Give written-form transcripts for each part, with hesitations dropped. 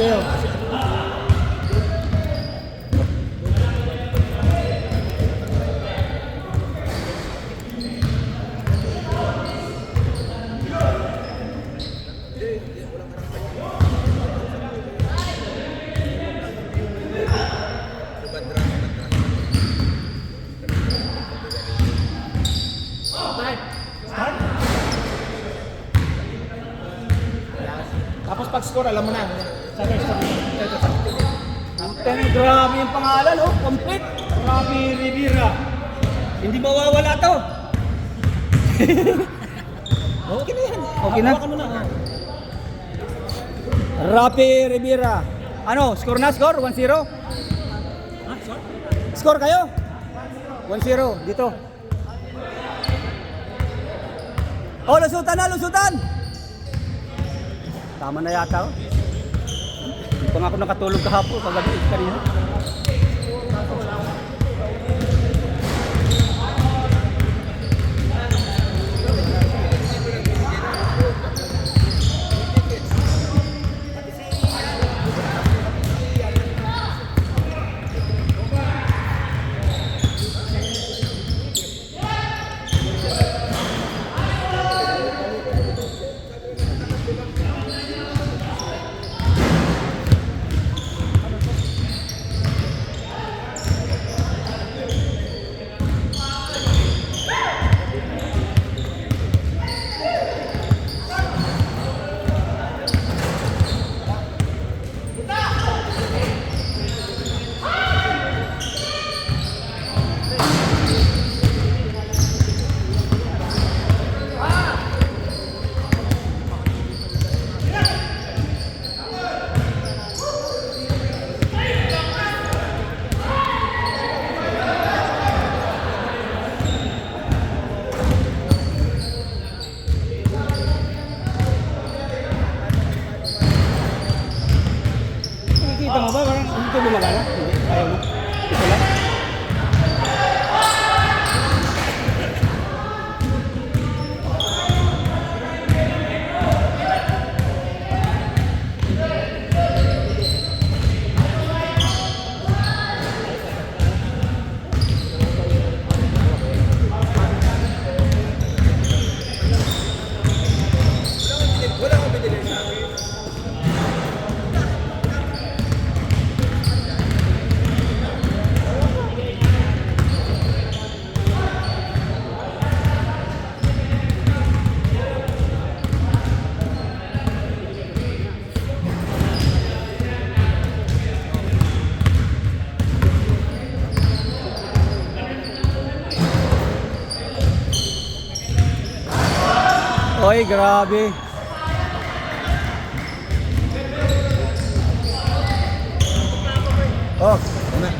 kayo. Tapos pag-score, alam mo na. Grabe yung pangalan, oh. Complete. Rapi Rivera. Hindi mawawala to. Okay na yan. Okay na? Hawakan mo na. Rapi Rivera. Ano? Score na? Score? 1-0? Score kayo? 1-0. Dito. Oh, lusutan na! Lusutan! Tama na yata, oh. Hindi pa nga ako nakatulog kahapon, kagabi, kanina. Nakikita mo ba? Parang hindi ito lumagana? Hindi. Ayaw mo? Ito lang? Oy, grabe. Oh, ano?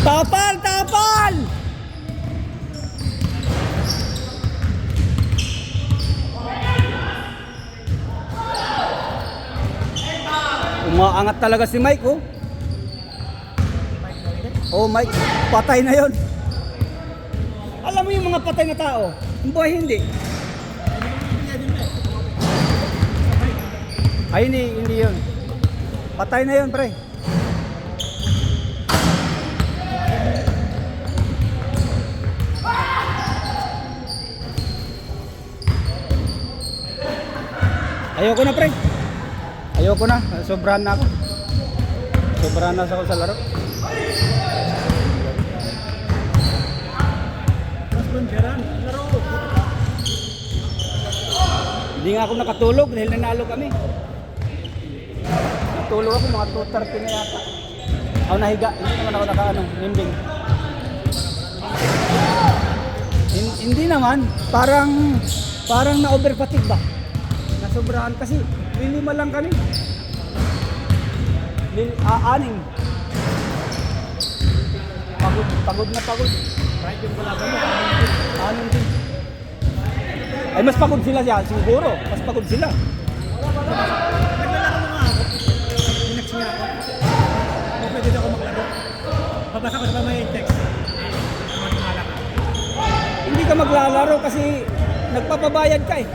Tapal! Tapal! Umaangat talaga si Mike, oh. Oh, Mike, patay na yon. Alam mo yung mga patay na tao, yung buhay hindi. Ay, hindi yun. Patay na yun, pre. Ayoko na, pre. Ayoko na. Sobrahan na ako. Sobrahan na ako sa laro. Hindi nga ako nakatulog dahil nanalo kami. Natulog ako mga 2:30 na yata. Ako nahiga. Hindi naman ako nimbing. Hindi naman. Parang na-overfatigue ba? sobrahan kasi lilima lang kami. Anim. Pagod na pagod. Kahit yung kalaban mo, Anim din. Ay mas pagod sila siya, siguro. Mas pagod sila. naglalaro mo nga ako. Next nga ako. O pwede na ako maglaro. Babasa ko na ba may text? Magmala ka. Hindi ka maglalaro kasi nagpapabayad ka eh.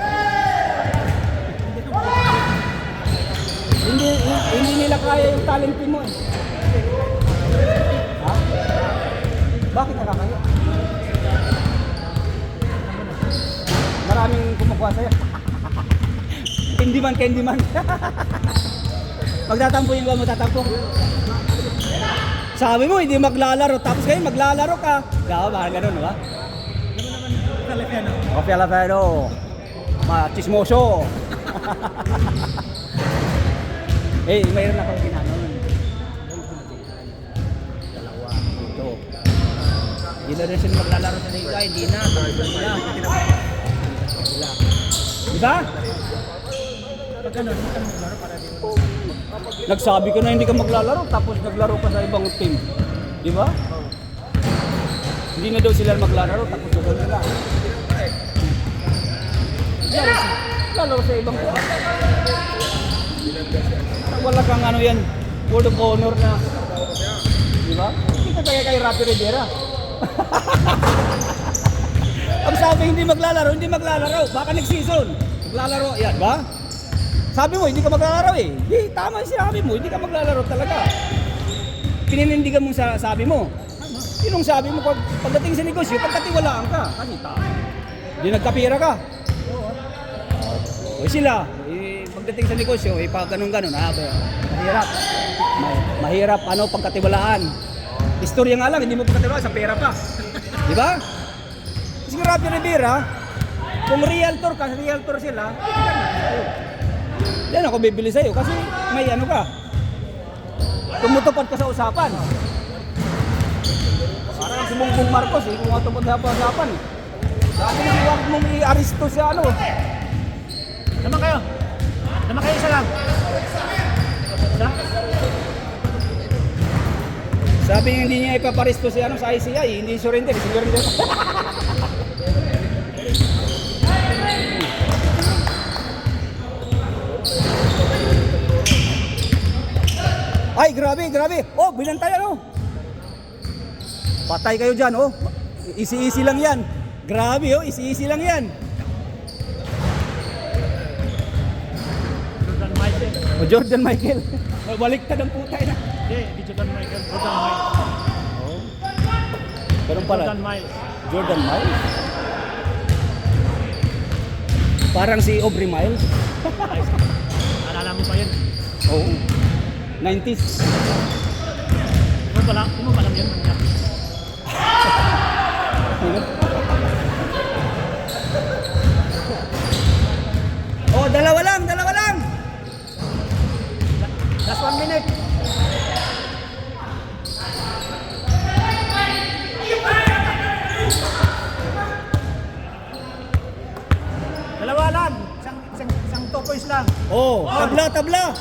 Hindi nila kaya yung talent mo eh. Ha? Bakit nakakaya? Maraming kumukuha sa'yo. Candy man. Magtatampo yung ba mo tatampo? Sabi mo hindi maglalaro tapos kayo maglalaro ka. Daw ba ganoon ba? Ano naman, Talafeno? Coffee Alafero. Chismoso. Eh, mayroon ako ginanon. Dalawa. Ito. Hindi na rin sila maglalaro sa liga. Hindi na. Sila. Diba? Pag ano, hindi ka maglaro para di mo. Nagsabi ko na hindi ka maglalaro tapos naglaro ka sa ibang team. Di ba? Hindi na daw sila maglalaro tapos doon nila. Lalo sa ibang team. Wala kang ano yan, word of honor na. Di ba? Hindi ka kaya kay Rapi Rivera. Ang sabi hindi maglalaro. Baka next season. Maglalaro, yan ba? Sabi mo, hindi ka maglalaro eh. Di, tama yung sinabi mo, hindi ka maglalaro talaga. Pininindigan mo sa sabi mo. Yun ang sabi mo, pagdating sa negosyo, pagkatiwalaan ka. Kasi tama. Hindi nagkapira ka. O sila, pagdating sa negosyo, pag ganun-ganun, mahirap. Mahirap, pagkatiwalaan. Istorya nga lang, hindi mo pagkatiwalaan, sa pera pa. Di ba? Kasi Rapi Rivera, kung realtor ka, realtor sila, yan ako bibili sa'yo kasi may ano ka. Tumutupad ka sa usapan. Parang si Bongbong Marcos kung matupad na pa usapan. Sabi nga, huwag mong i-aristo siya Naman kayo isa lang. Isa? Sabi nga hindi niya ipaparisto siya sa ICI, hindi surrender. Ay, grabe. Oh, binantayan Patay kayo dyan, Easy lang yan. Grabe, easy lang yan. Jordan Michael. Jordan Michael. Baliktad ang putay na. Hindi Jordan Michael. Jordan Miles. Ganun pala. Jordan Miles. Parang si Aubrey Miles. Alala mo pa yun? Oo. 90s. Hindi mo alam yun. Oh, dalawa lang. Last 1 minute. Dalawa lang. Isang 2 points lang. Oh, tabla.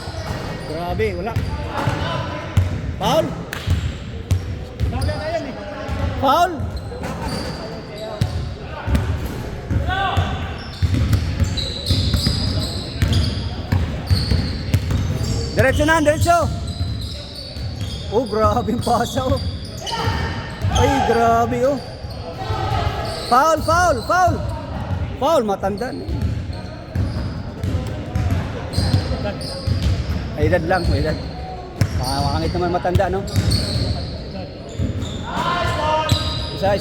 Grabe, wala. Foul? Dawla na yan Foul? Diretso. Oh, grabe yung pasa Ay, grabe Foul, matanda. Ay, edad lang. Makakangit naman matanda, no? Isa.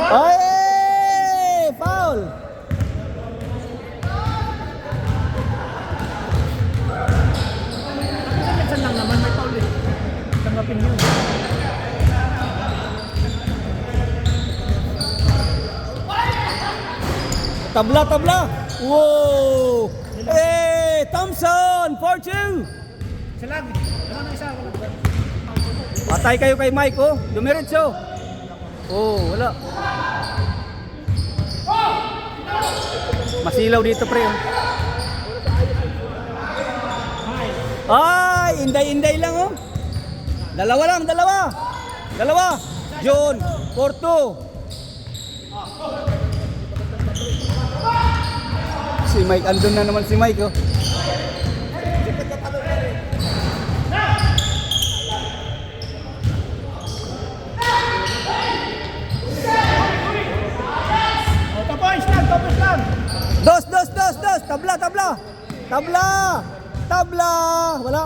Ay! Foul! Minsan lang naman may foul Tanggapin yun. Tabla. Wow! Hey! Thompson! 4-2! Isa lang. Naman ang isa. Patay kayo kay Mike, Dumiretso. Oh, wala. Masilaw dito, pre. Oh. Ay, inday-inday lang, oh. Dalawa lang, dalawa. Dalawa. John, Porto. Si Mike, andun na naman si Mike, oh. Tapos lang. Dos. Tabla. Tabla. Wala.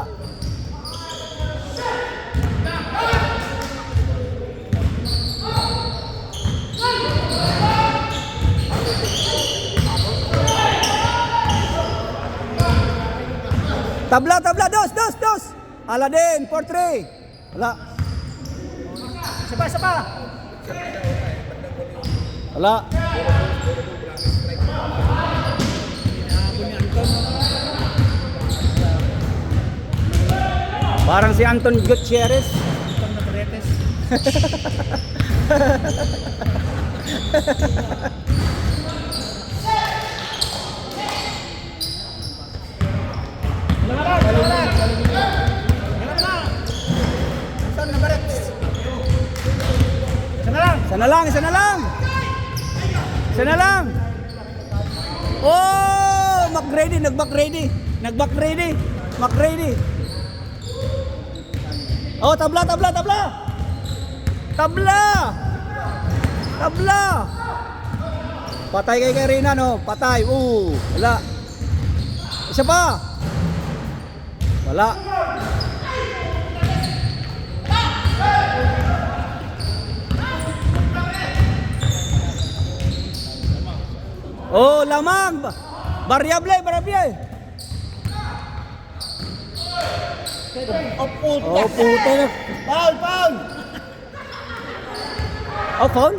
Tabla. Dos. Aladin, 4-3. Wala. Sapa. Wala. Parang si Anton Gutierrez. Anton Navarretes. Anton Navarretes. Isa na lang. Oh, nag-back ready. Oh, tabla. Patay kay Karina, no? Patay. Wala. Isa pa. Wala. Oh, lamang. Variable. Oh, puta. Oh, puta na. Foul. Oh, foul?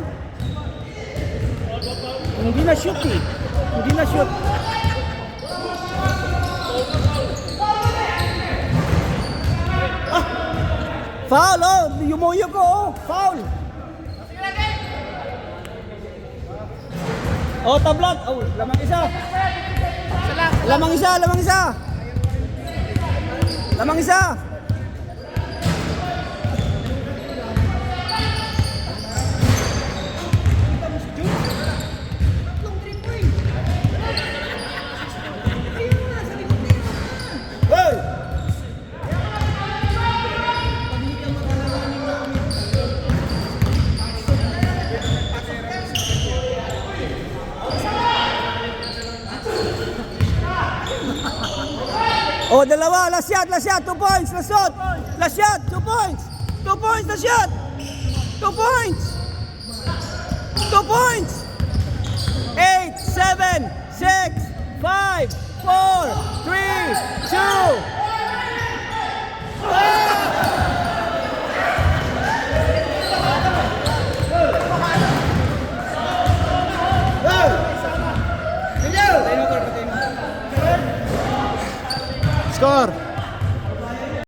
Hindi na shoot. Foul, oh. Yumuyo ko, oh. Foul. Oh, tablat. Oh, lamang isa. Oh, dalawa. Last shot. 2 points. Last shot. 2 points. 2 points. Last shot. 2 points. 2 points. 8, 7, 6, 5, 4,